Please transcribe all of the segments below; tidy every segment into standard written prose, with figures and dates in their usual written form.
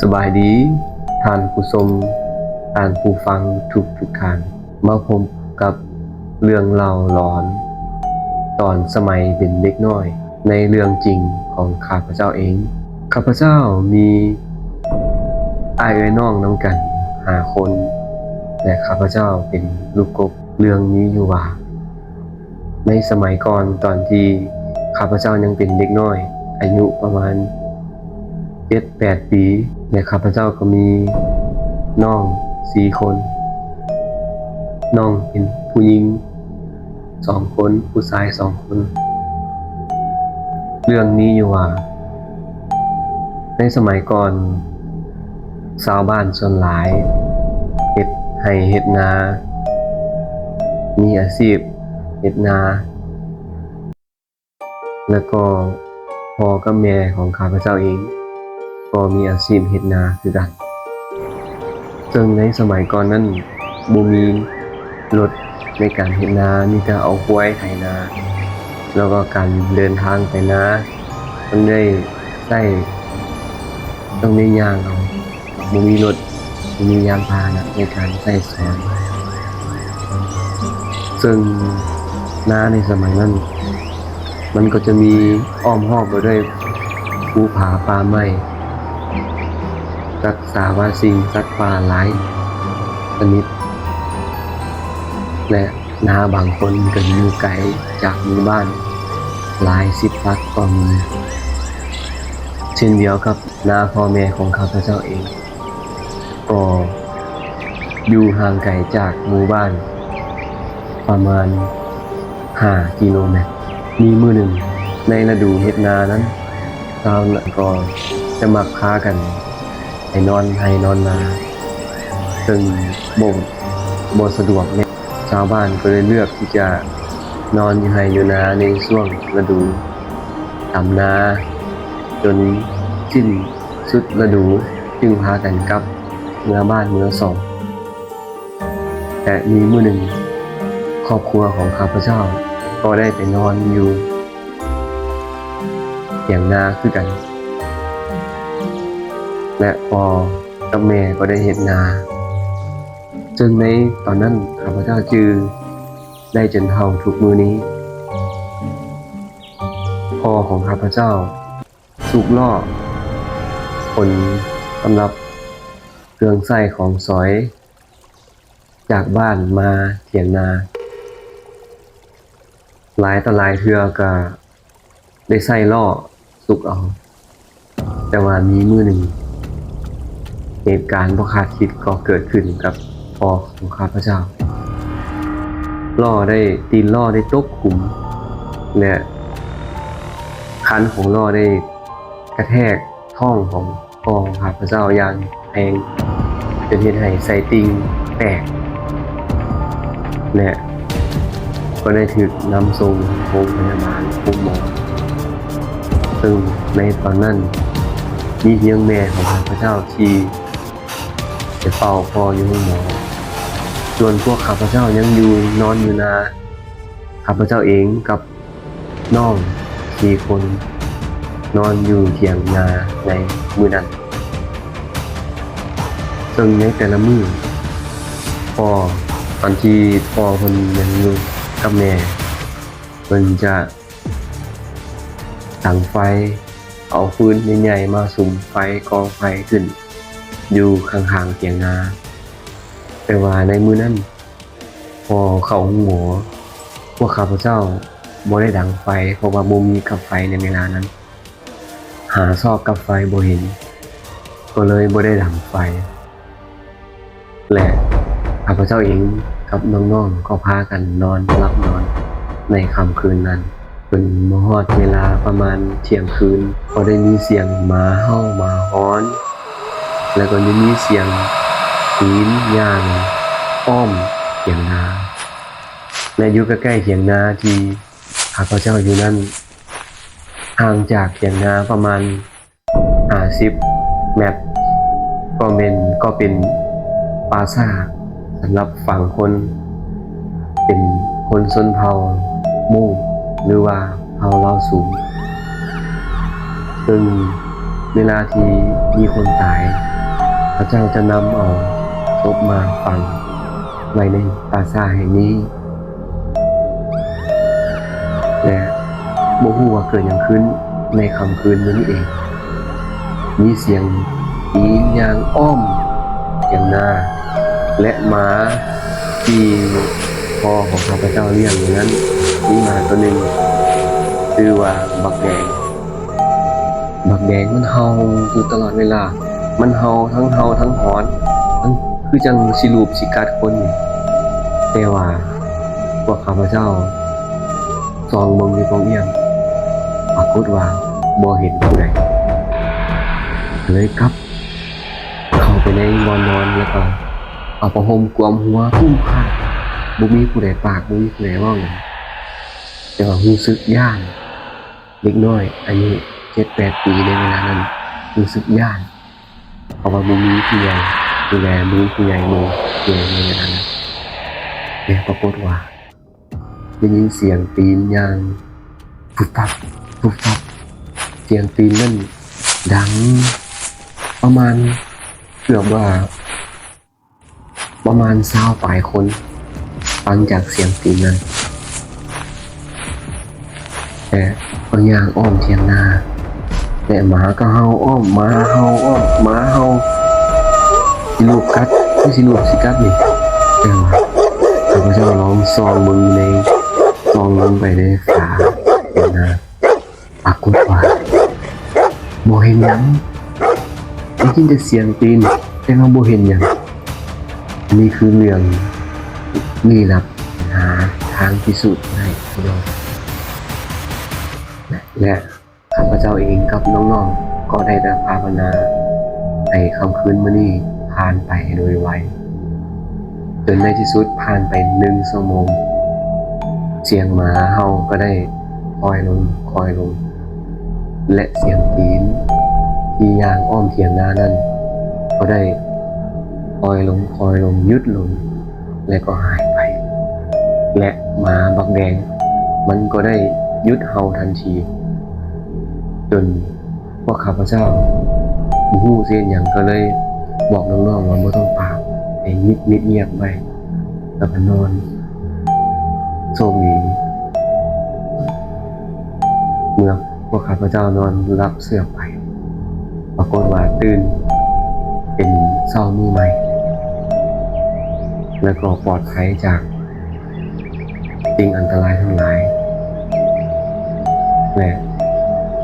สบายดีท่านผู้ชมท่านผู้ฟังทุกท่านมาพบกับเรื่องเล่าหลอนตอนสมัยเป็นเด็กน้อยในเรื่องจริงของข้าพเจ้าเองข้าพเจ้ามีอ้ายเอ้ยน้องนำกัน5 คนและข้าพเจ้าเป็นลูกกบเรื่องนี้อยู่ว่าในสมัยก่อนตอนที่ข้าพเจ้ายังเป็นเด็กน้อยอายุประมาณ7-8 ปีและข้าพเจ้าก็มีน้อง4 คนน้องเป็นผู้หญิง2 คนผู้ชาย2 คนเรื่องนี้อยู่ว่าในสมัยก่อนชาวบ้านส่วนหลายเฮ็ดไร่เฮ็ดนามีอาชีพเฮ็ดนาแล้วก็พ่อกับแม่ของข้าพเจ้าเองก็มีอาชีพเฮ็ดนาคือกันซึ่งในสมัยก่อนนั้นบ่มีรถในการเฮ็ดนามีแต่เอาควายไถนาแล้วก็การเดินทางไปนาต้องได้ย่างเอาบ่มีรถบ่มียานพาหนะในการใช้สอยซึ่งนาในสมัยนั้นมันก็จะมีอ้อมรอบไปด้วยภูผาป่าไม้รักษาว่าสิ่งสัตว์ป่าหลายชนิดและนาบางคนก็อยู่ไกลจากหมู่บ้านหลาย10 ลักก็มีเช่นเดียวกับนาพ่อแม่ของข้าพเจ้าเองก็อยู่ห่างไกลจากหมู่บ้านประมาณ5 กิโลเมตรมีมื้อหนึ่งในฤดูเฮ็ดนานั้นชาวนาก็จะมักพากันไปนอนไร่นอนนาซึ่งบ่สะดวกเนี่ยชาวบ้านก็เลยเลือกที่จะนอนอยู่ไร่อยู่นาในช่วงฤดูทำนาจนสิ้นสุดฤดูจึงพากันกลับเมื่อบ้านเมื่อสองแต่มีมื้อหนึ่งครอบครัวของข้าพเจ้าก็ได้ไปนอนอยู่เถียงนาคือกันและพ่อกับแม่ก็ได้เฮ็ดนาซึ่งในตอนนั้นข้าพเจ้าจือได้จนเฒ่าทุกมื้อนี้พ่อของข้าพเจ้าสูบล่อคนสำหรับเครื่องใช้ของสอยจากบ้านมาเถียงนาหลายต่อหลายเทื่อก็ได้ใช้ล่อสุกเอาแต่ว่ามีมื้อหนึ่งเหตุการณ์บ่คาดคิดก็เกิดขึ้นกับพ่อของข้าพเจ้าตีนล่อได้ตกขุมและคันของล่อได้กระแทกท้องของพ่อของข้าพเจ้าอย่างแรงจนเฮ็ดให้ไส้ติ่งแตกและก็ได้ถูกนำส่งโรงพยาบาลพบหมอซึ่งในตอนนั้นมีเพียงแม่ของข้าพเจ้าที่ไปเฝ้าพ่ออยู่ห้องหมอส่วนพวกข้าพเจ้ายังนอนอยู่นาข้าพเจ้าเองกับน้อง4 คนนอนอยู่เถียงนาในมื้อนั้นซึ่งในแต่ละมื้อตอนที่พ่อเพิ่นยังอยู่กับแม่เพิ่นจะตั้งไฟเอาฟืนใหญ่ๆมาสุมไฟกองไฟขึ้นอยู่ข้างๆเถียงนาแต่ว่าในมื้อนั้นพอเข้าห้องหมอพวกข้าพเจ้าบ่ได้ดังไฟเพราะว่าบ่มีกับไฟในเวลานั้นหาซอกกับไฟบ่เห็นก็เลยบ่ได้ดังไฟและข้าพเจ้าเองกับน้องๆก็พากันนอนหลับนอนในค่ำคืนนั้นเป็นมาฮอดเวลาประมาณเที่ยงคืนก็ได้มีเสียงหมาเห่าหมาหอนแล้วก็มีเสียงตีนย่างอ้อมเถียงนาและอยู่ใกล้ๆเถียงนาที่ข้าพเจ้าอยู่นั้นห่างจากเถียงนาประมาณ50 เมตรก็เป็นปราสาทสำหรับฝั่งคนเป็นคนชนเผ่ามู่หรือว่าเผ่าลาวสูงซึ่ง เวลาที่มีคนตายพระเจ้าจะนำเอาศพมาฝังไว้ในปราสาทแห่งนี้และบ่ฮู้ว่าเกิดหยังขึ้นในค่ำคืนมื้อนี้เองมีเสียงปีนยางอ้อมอย่างหน้าและหมาที่พ่อของข้าพเจ้าเลี้ยงอยู่นั้นมีหมาตัวหนึ่งชื่อว่าบักแดงมันเห่าอยู่ตลอดเวลามันเห่าทั้งหอนมันคือจังสิรูปสิกัดคนนี่แต่ว่าพวกข้าพเจ้าส่องเบิ่งอยู่ตรงเอียงปรากฏว่าบ่เห็นผู้ใดเลยกลับเข้าไปในบ่อนอนแล้วก็เอาผ้าห่มกวมหัวพุ่งผ่านบ่มีผู้ใดปากบ่มีผู้ใดเว้าหยังแต่ว่ารู้สึกย้านเด็กน้อยอายุ 7-8 ปีในเวลานั้นรู้สึกย้านเพราะว่าบ่มีผู้ใหญ่ดูแลบ่มีผู้ใหญ่มองอยู่ในเวลานั้นแต่ปรากฏว่าได้ยินเสียงตีนยางฟุบฟับเสียงตีนนั่นดังประมาณเกือบว่าประมาณ20ปลายคนฟังจากเสียงตีนนั้นแต่บางอย่างอ้อมเทียงนาแต่หมาก็เห่าอ้อมหมาเห่าสิลูกกัดไม่สิลูกสิกัดนี่แต่ว่าข้าพเจ้าลองส่องมึงในส่องลงไปในฝาเทียงนาปรากฏว่าบ่เห็นหยังได้ยินแต่เสียงตีนแต่ว่าบ่เห็นหยังนี่คือเรื่องลี้ลับหาทางพิสูจน์ได้พี่น้องและข้าพเจ้าเองกับน้องๆก็ได้ภาวนาให้ค่ำคืนมื้อนี้ผ่านไปโดยไวจนในที่สุดผ่านไป1 ชั่วโมงเสียงหมาเห่าก็ได้คอยลงและเสียงตีนที่ยางอ้อมเถียงนานั้นก็ได้คอยลงยุดลงและก็หายไปและหมาบักแดงมันก็ได้หยุดเห่าทันทีจนพวกข้าพเจ้าบ่ฮู้เสียหยังก็เลยบอกน้องๆว่าบ่ต้องปากให้เงียบไว้แล้วก็นอนโชคดีเมื่อพวกข้าพเจ้านอนรับเสื้อไปปรากฏว่าตื่นเป็นเช้ามื้อใหม่แล้วก็ปลอดภัยจากสิ่งอันตรายทั้งหลายและ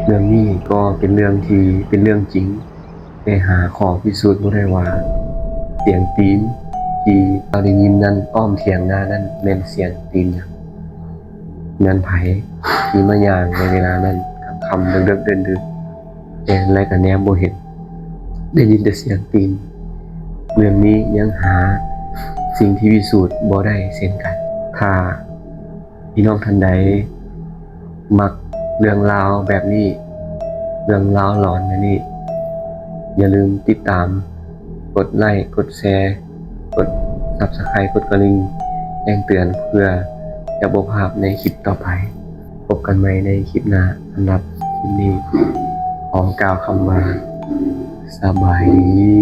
เรื่องนี้ก็เป็นเรื่องที่เป็นเรื่องจริงแต่หาข้อพิสูจน์บ่ได้ว่าเสียงตีนที่เราได้ยินนั้นอ้อมเถียงนานั้นแม่นเสียงตีนหยังแม่นไผที่มาย่างในเวลานั้นค่ำๆดึกๆดื่นๆแต่และก็แนมบ่เห็นได้ยินแต่เสียงตีนเรื่องนี้ยังหาสิ่งที่พิสูจน์บ่ได้เช่นกันถ้าพี่น้องท่านใดมักเรื่องราวแบบนี้เรื่องราวหลอนแบบนี้อย่าลืมติดตามกดไลค์กดแชร์กด Subscribe กดกระดิ่งแจ้งเตือนเพื่อจะบ่พลาดในคลิปต่อไปพบกันใหม่ในคลิปหน้าสำหรับคลิปนี้ขอกล่าวคำว่าสบายดี